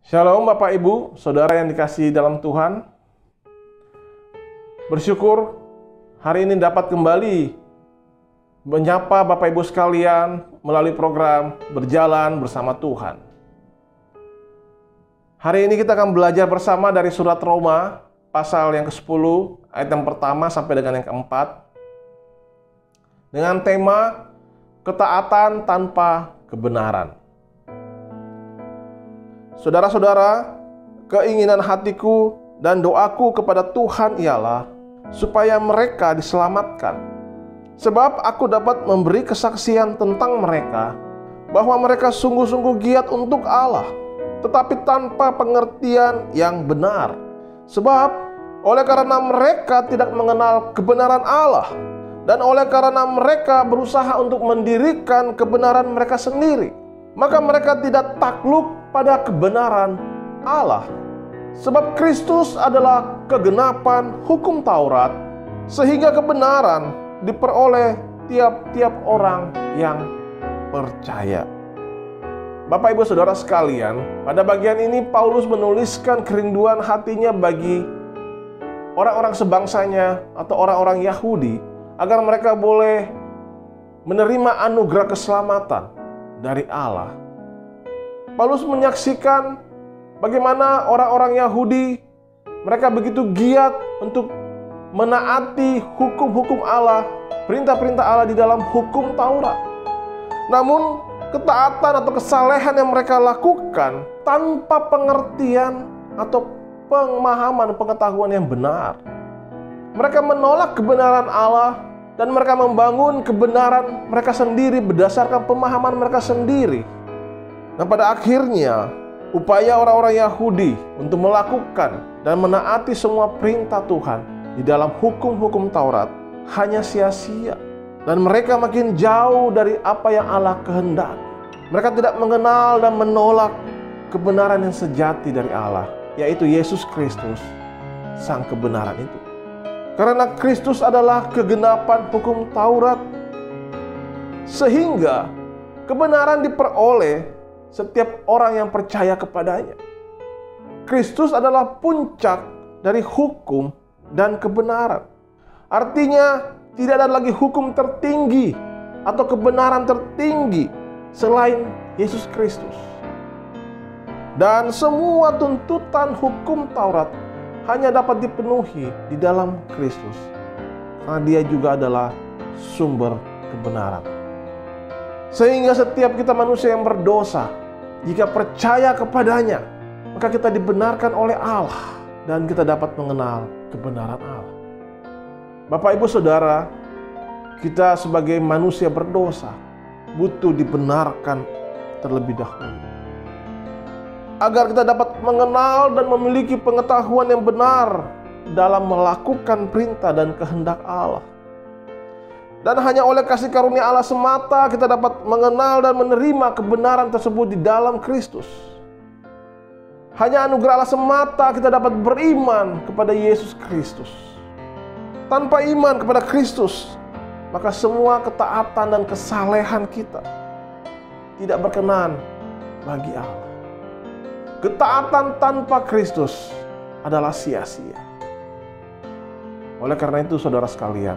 Shalom Bapak Ibu, Saudara yang dikasihi dalam Tuhan. Bersyukur hari ini dapat kembali menyapa Bapak Ibu sekalian melalui program Berjalan Bersama Tuhan. Hari ini kita akan belajar bersama dari surat Roma, pasal yang ke-10, ayat yang pertama sampai dengan yang ke-4. Dengan tema, ketaatan tanpa kebenaran. Saudara-saudara, keinginan hatiku dan doaku kepada Tuhan ialah supaya mereka diselamatkan. Sebab aku dapat memberi kesaksian tentang mereka, bahwa mereka sungguh-sungguh giat untuk Allah, tetapi tanpa pengertian yang benar. Sebab oleh karena mereka tidak mengenal kebenaran Allah, dan oleh karena mereka berusaha untuk mendirikan kebenaran mereka sendiri, maka mereka tidak takluk pada kebenaran Allah. Sebab Kristus adalah kegenapan hukum Taurat, sehingga kebenaran diperoleh tiap-tiap orang yang percaya. Bapak Ibu Saudara sekalian, pada bagian ini Paulus menuliskan kerinduan hatinya bagi orang-orang sebangsanya atau orang-orang Yahudi, agar mereka boleh menerima anugerah keselamatan dari Allah. Paulus menyaksikan bagaimana orang-orang Yahudi, mereka begitu giat untuk menaati hukum-hukum Allah, perintah-perintah Allah di dalam hukum Taurat. Namun, ketaatan atau kesalehan yang mereka lakukan tanpa pengertian atau pemahaman pengetahuan yang benar. Mereka menolak kebenaran Allah dan mereka membangun kebenaran mereka sendiri berdasarkan pemahaman mereka sendiri. Dan pada akhirnya, upaya orang-orang Yahudi untuk melakukan dan menaati semua perintah Tuhan di dalam hukum-hukum Taurat hanya sia-sia. Dan mereka makin jauh dari apa yang Allah kehendaki. Mereka tidak mengenal dan menolak kebenaran yang sejati dari Allah, yaitu Yesus Kristus, sang kebenaran itu. Karena Kristus adalah kegenapan hukum Taurat, sehingga kebenaran diperoleh setiap orang yang percaya kepadanya. Kristus adalah puncak dari hukum dan kebenaran. Artinya, tidak ada lagi hukum tertinggi atau kebenaran tertinggi selain Yesus Kristus. Dan semua tuntutan hukum Taurat hanya dapat dipenuhi di dalam Kristus, karena Dia juga adalah sumber kebenaran. Sehingga setiap kita manusia yang berdosa, jika percaya kepadanya, maka kita dibenarkan oleh Allah dan kita dapat mengenal kebenaran Allah. Bapak Ibu Saudara, kita sebagai manusia berdosa butuh dibenarkan terlebih dahulu, agar kita dapat mengenal dan memiliki pengetahuan yang benar dalam melakukan perintah dan kehendak Allah. Dan hanya oleh kasih karunia Allah semata kita dapat mengenal dan menerima kebenaran tersebut di dalam Kristus. Hanya anugerah Allah semata kita dapat beriman kepada Yesus Kristus. Tanpa iman kepada Kristus, maka semua ketaatan dan kesalehan kita tidak berkenan bagi Allah. Ketaatan tanpa Kristus adalah sia-sia. Oleh karena itu, saudara sekalian,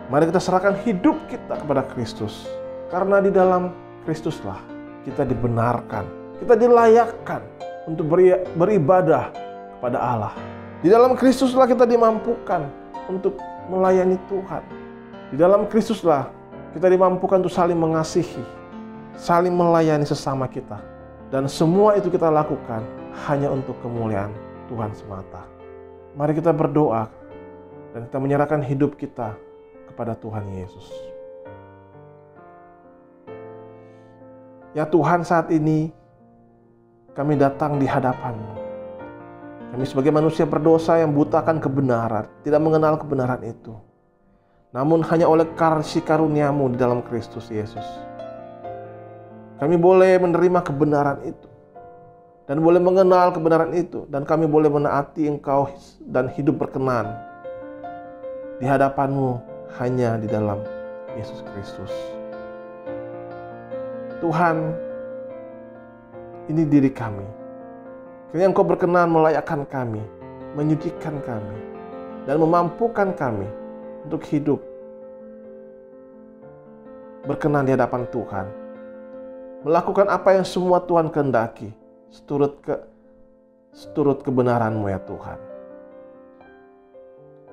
mari kita serahkan hidup kita kepada Kristus. Karena di dalam Kristuslah kita dibenarkan, kita dilayakkan untuk beribadah kepada Allah. Di dalam Kristuslah kita dimampukan untuk melayani Tuhan. Di dalam Kristuslah kita dimampukan untuk saling mengasihi, saling melayani sesama kita. Dan semua itu kita lakukan hanya untuk kemuliaan Tuhan semata. Mari kita berdoa dan kita menyerahkan hidup kita kepada Tuhan Yesus. Ya Tuhan, saat ini kami datang di hadapan-Mu. Kami sebagai manusia berdosa yang butakan kebenaran, tidak mengenal kebenaran itu. Namun hanya oleh kasih karunia-Mu di dalam Kristus Yesus, kami boleh menerima kebenaran itu dan boleh mengenal kebenaran itu, dan kami boleh menaati Engkau dan hidup berkenan di hadapan-Mu hanya di dalam Yesus Kristus. Tuhan, ini diri kami. Kiranya Engkau berkenan melayakkan kami, menyucikan kami, dan memampukan kami untuk hidup berkenan di hadapan Tuhan. Melakukan apa yang semua Tuhan kehendaki, seturut kebenaran-Mu ya Tuhan.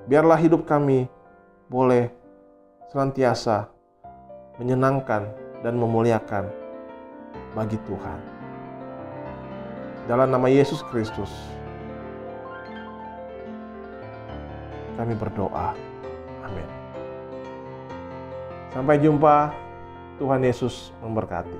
Biarlah hidup kami boleh senantiasa menyenangkan dan memuliakan bagi Tuhan. Dalam nama Yesus Kristus, kami berdoa. Amin. Sampai jumpa. Tuhan Yesus memberkati.